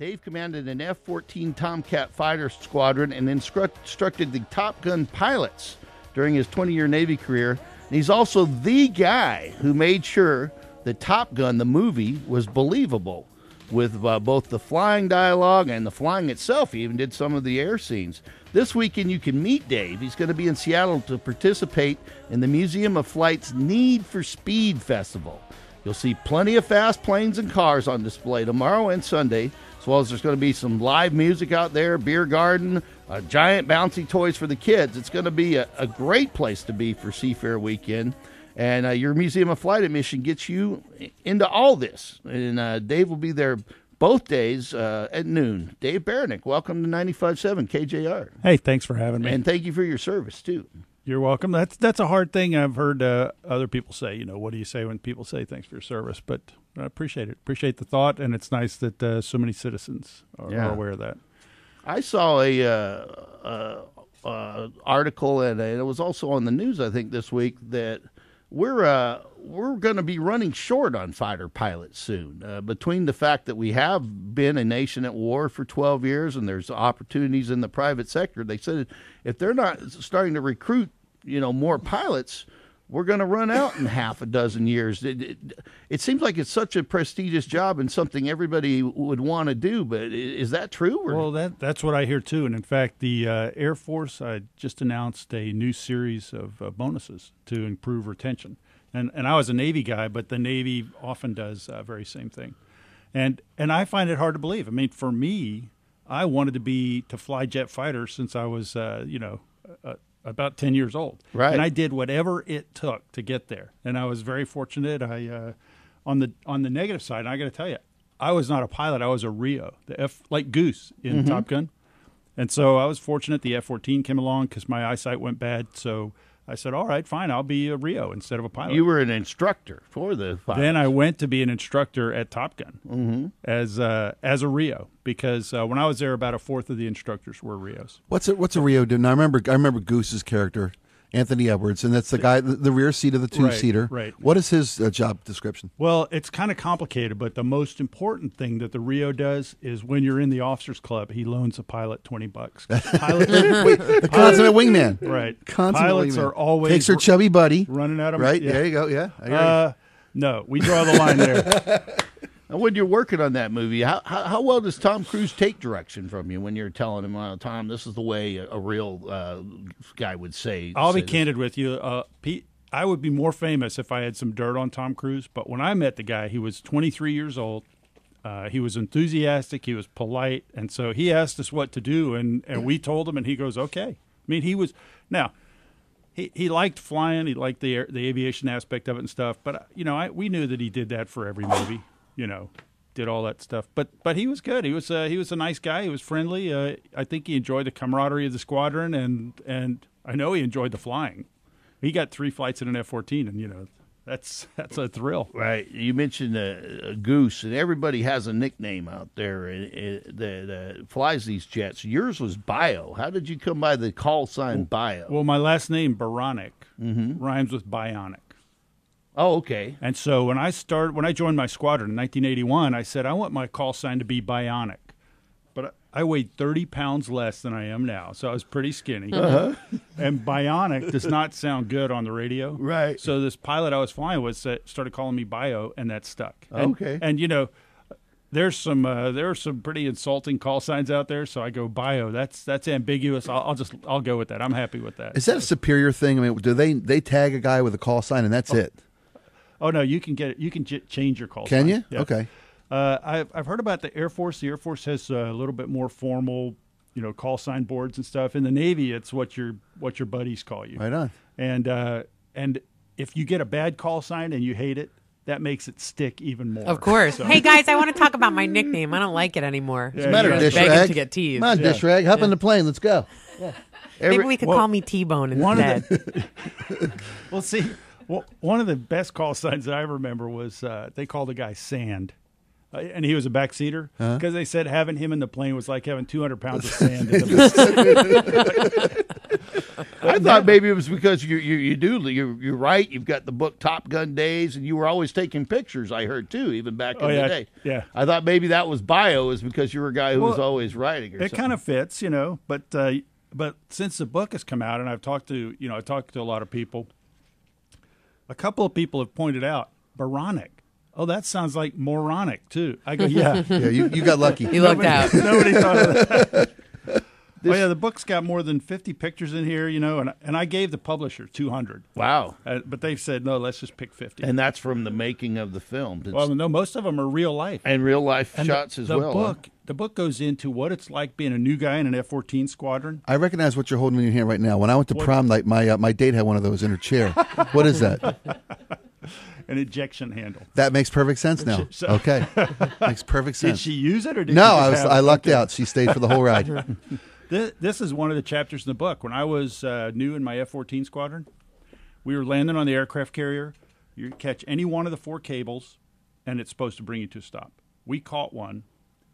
Dave commanded an F-14 Tomcat fighter squadron and instructed the Top Gun pilots during his 20-year Navy career. And he's also the guy who made sure that Top Gun, the movie, was believable with both the flying dialogue and the flying itself. He even did some of the air scenes. This weekend you can meet Dave. He's going to be in Seattle to participate in the Museum of Flight's Need for Speed Festival. You'll see plenty of fast planes and cars on display tomorrow and Sunday, as well as there's going to be some live music out there, beer garden, giant bouncy toys for the kids. It's going to be a great place to be for Seafair Weekend. And your Museum of Flight admission gets you into all this. And Dave will be there both days at noon. Dave Baranek, welcome to 95.7 KJR. Hey, thanks for having me. And thank you for your service, too. You're welcome. That's a hard thing I've heard other people say. You know, what do you say when people say thanks for your service? But I appreciate it. Appreciate the thought, and it's nice that so many citizens are aware of that. I saw a article, and it was also on the news, I think, this week, that we're going to be running short on fighter pilots soon. Between the fact that we have been a nation at war for 12 years and there's opportunities in the private sector, they said if they're not starting to recruit, more pilots, we're going to run out in half a dozen years. It seems like it's such a prestigious job and something everybody would want to do, but is that true? Well, that's what I hear too. And in fact, the Air Force just announced a new series of bonuses to improve retention. And I was a Navy guy, but the Navy often does very same thing. And I find it hard to believe. I mean, for me, I wanted to fly jet fighters since I was, about 10 years old. Right. And I did whatever it took to get there. And I was very fortunate. On the negative side, I got to tell you, I was not a pilot. I was a Rio, like Goose in Top Gun. And so I was fortunate the F-14 came along because my eyesight went bad. So I said, all right, fine, I'll be a Rio instead of a pilot. You were an instructor for the pilots. Then I went to be an instructor at Top Gun as a Rio because when I was there, about a fourth of the instructors were Rios. What's a Rio do? Now, I remember Goose's character, Anthony Edwards, and that's the guy, the rear seat of the two-seater. Right. What is his job description? Well, it's kind of complicated, but the most important thing that the Rio does is when you're in the officers club, he loans a pilot $20. The consummate wingman. Right. Consummate Pilots wingman. are always takes her chubby buddy. running at him. Right, Yeah. there you go, yeah. No, we draw the line there. And when you're working on that movie, how well does Tom Cruise take direction from you when you're telling him, Tom, this is the way a real guy would say? I'll be candid with you. Pete, I would be more famous if I had some dirt on Tom Cruise, but when I met the guy, he was 23 years old. He was enthusiastic. He was polite. And so he asked us what to do, and we told him, and he goes, okay. I mean, he was – now, he liked flying. He liked the aviation aspect of it and stuff. But, we knew that he did that for every movie. Did all that stuff. But he was good. He was a nice guy. He was friendly. I think he enjoyed the camaraderie of the squadron, and I know he enjoyed the flying. He got 3 flights in an F-14, and that's a thrill. Right. You mentioned Goose, and everybody has a nickname out there that flies these jets. Yours was Bio. How did you come by the call sign Bio? Well, my last name Baranek rhymes with bionic. Oh, okay. And so when I joined my squadron in 1981, I said, I want my call sign to be Bionic. But I weighed 30 pounds less than I am now, so I was pretty skinny. And Bionic does not sound good on the radio. Right. So this pilot I was flying with started calling me Bio, and that stuck. Okay. And there are some pretty insulting call signs out there, so I go Bio. That's ambiguous. I'll go with that. I'm happy with that. Is that a superior thing? I mean, do they tag a guy with a call sign and that's it? Oh no, you can get it. You can change your call Can sign. you? Yeah. Okay. I've heard about the Air Force. The Air Force has a little bit more formal, call sign boards and stuff. In the Navy, it's what your buddies call you. Right on. And if you get a bad call sign and you hate it, that makes it stick even more. Of course. So. Hey guys, I want to talk about my nickname. I don't like it anymore. What's the matter, dish begging rag? to get teased. Come on, dish rag. Hop in the plane. Let's go. Yeah. Maybe we could call me T-Bone instead. Well, see, one of the best call signs that I remember was they called a guy Sand. And he was a backseater because they said having him in the plane was like having 200 pounds of sand in the I thought maybe it was because you're right. You've got the book Top Gun Days, and you were always taking pictures. I heard too, even back in the day. Yeah, I thought maybe that was bio, is because you were a guy who was always writing. Or it kind of fits, But since the book has come out, and I've talked to a lot of people, a couple of people have pointed out Baranek. Oh, that sounds like moronic too. I go, yeah, yeah. You got lucky. You lucked out. Nobody thought of that. The book's got more than 50 pictures in here, and I gave the publisher 200. Wow. But they've said, no, let's just pick 50. And that's from the making of the film. Well, no, most of them are real life. And real life shots as well. The book goes into what it's like being a new guy in an F-14 squadron. I recognize what you're holding in your hand right now. When I went to prom night, my date had one of those in her chair. What is that? An ejection handle. That makes perfect sense now. Okay. Makes perfect sense. Did she use it or did No, she just I lucked out. She stayed for the whole ride. This is one of the chapters in the book. When I was new in my F-14 squadron, we were landing on the aircraft carrier. You catch any one of the 4 cables, and it's supposed to bring you to a stop. We caught one.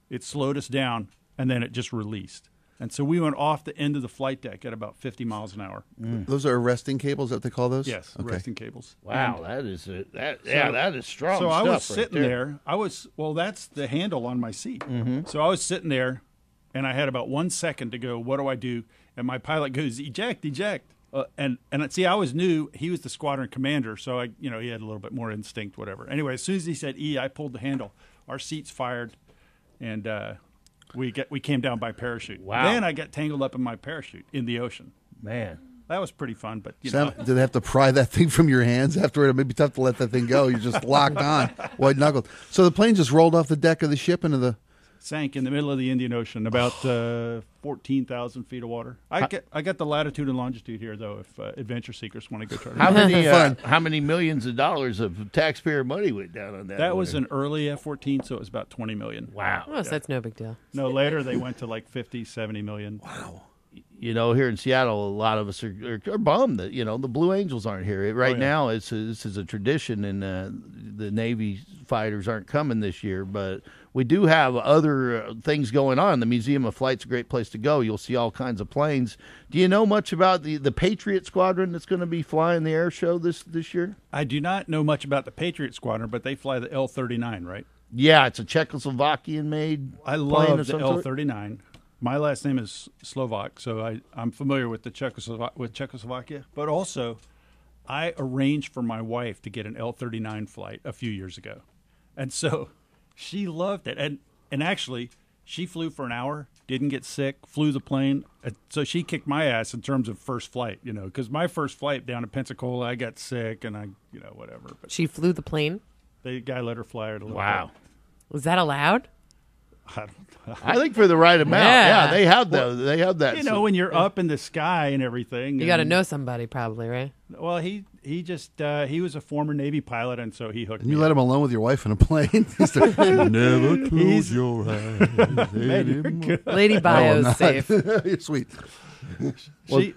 It slowed us down, and then it just released. And so we went off the end of the flight deck at about 50 miles an hour. Those are arresting cables, is that what they call those? Yes, okay. arresting cables. Wow, that is strong. So stuff I was sitting right there. That's the handle on my seat. Mm-hmm. So I was sitting there, and I had about 1 second to go, what do I do? And my pilot goes, eject. And see, I was new. He was the squadron commander, so he had a little bit more instinct, whatever. Anyway, as soon as he said E, I pulled the handle. Our seats fired, and we came down by parachute. Wow. Then I got tangled up in my parachute in the ocean. Man. That was pretty fun, but Did they have to pry that thing from your hands afterward? It may be tough to let that thing go. You're just locked on, white knuckled. So the plane just rolled off the deck of the ship into the sank in the middle of the Indian Ocean, about 14,000 feet of water. I got the latitude and longitude here, though, if adventure seekers want to go try to. How many millions of dollars of taxpayer money went down on that? That was an early F-14, so it was about 20 million. Wow. Oh, so that's no big deal. No, later they went to like 50, 70 million. Wow. Here in Seattle, a lot of us are bummed that the Blue Angels aren't here right now. This is a tradition, and the Navy fighters aren't coming this year. But we do have other things going on. The Museum of Flight's a great place to go. You'll see all kinds of planes. Do you know much about the Patriot Squadron that's going to be flying the air show this year? I do not know much about the Patriot Squadron, but they fly the L-39, right? Yeah, it's a Czechoslovakian-made. I love the L-39. My last name is Slovak, so I'm familiar with Czechoslovakia. But also, I arranged for my wife to get an L-39 flight a few years ago. And so she loved it. And actually, she flew for an hour, didn't get sick, flew the plane. So she kicked my ass in terms of first flight, because my first flight down to Pensacola, I got sick and whatever. But she flew the plane? The guy let her fly it a little Wow. bit. Was that allowed? I think for the right amount. Yeah, they have that. They have that. When you're up in the sky and everything. You got to know somebody probably, right? Well, he was a former Navy pilot, and so he hooked me. You let him alone with your wife in a plane? Never close your eyes. Lady Bio's safe. You're sweet.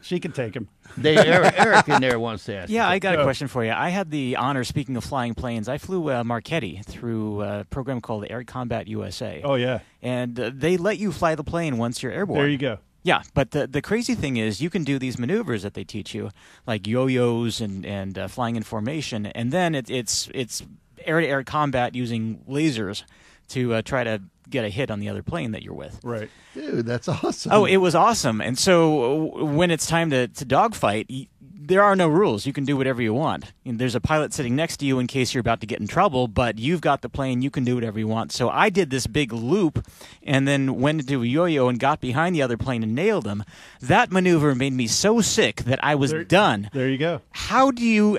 She can take him. Eric in there wants to ask. Yeah, I got a question for you. I had the honor, speaking of flying planes, I flew Marchetti through a program called Air Combat USA. Oh, yeah. And they let you fly the plane once you're airborne. There you go. Yeah, but the crazy thing is you can do these maneuvers that they teach you, like yo-yos and flying in formation, and then it's air-to-air combat using lasers to try to get a hit on the other plane that you're with. Right. Dude, that's awesome. Oh, it was awesome. And so when it's time to dogfight, there are no rules. You can do whatever you want. And there's a pilot sitting next to you in case you're about to get in trouble, but you've got the plane. You can do whatever you want. So I did this big loop and then went into a yo-yo and got behind the other plane and nailed him. That maneuver made me so sick that I was done. There you go. How do you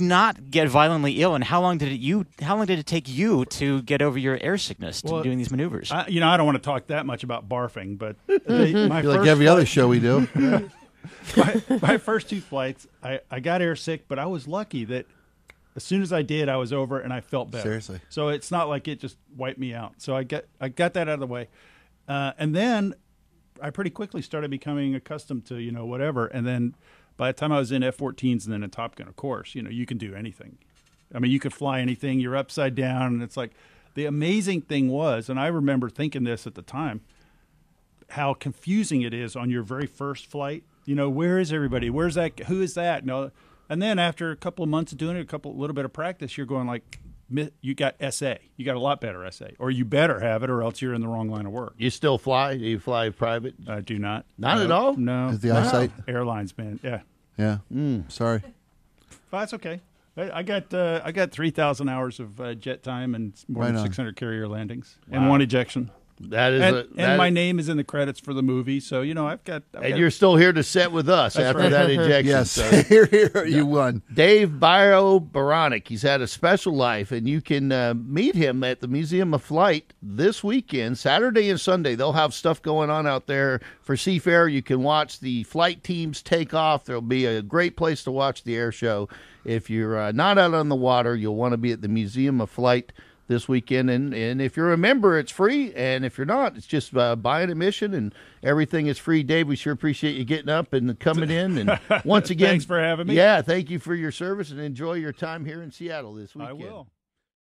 not get violently ill, and how long did it take you to get over your air sickness doing these maneuvers? I don't want to talk that much about barfing, but my like every other show we do. my first 2 flights, I got air sick, but I was lucky that as soon as I did, I was over and I felt better. Seriously. So it's not like it just wiped me out. So I got that out of the way. And then I pretty quickly started becoming accustomed to, whatever. And then by the time I was in F-14s and then in Top Gun, of course, you can do anything. I mean, you could fly anything. You're upside down. And it's like the amazing thing was, and I remember thinking this at the time, how confusing it is on your very first flight. where is everybody? Where's that? Who is that? No. And then after a couple of months of doing it, little bit of practice, you're going like, you got SA. You got a lot better SA. Or you better have it, or else you're in the wrong line of work. You still fly? Do you fly private? I do not. Not No. at all? No. Is the eyesight? Airlines, man. Yeah. Yeah. Sorry. But that's okay. I got 3,000 hours of jet time and more Right than on. 600 carrier landings and one ejection. That is And my name is in the credits for the movie, so I've got. And you're still here to set with us after right. that ejection. Yes. So Here, you won. Dave Baranek, he's had a special life, and you can meet him at the Museum of Flight this weekend, Saturday and Sunday. They'll have stuff going on out there for Seafair. You can watch the flight teams take off. There'll be a great place to watch the air show. If you're not out on the water, you'll want to be at the Museum of Flight this weekend, and if you're a member, it's free, and if you're not, it's just buying admission, and everything is free. Dave, we sure appreciate you getting up and coming in, and once again, Thanks for having me. Yeah, thank you for your service, and enjoy your time here in Seattle this weekend. I will.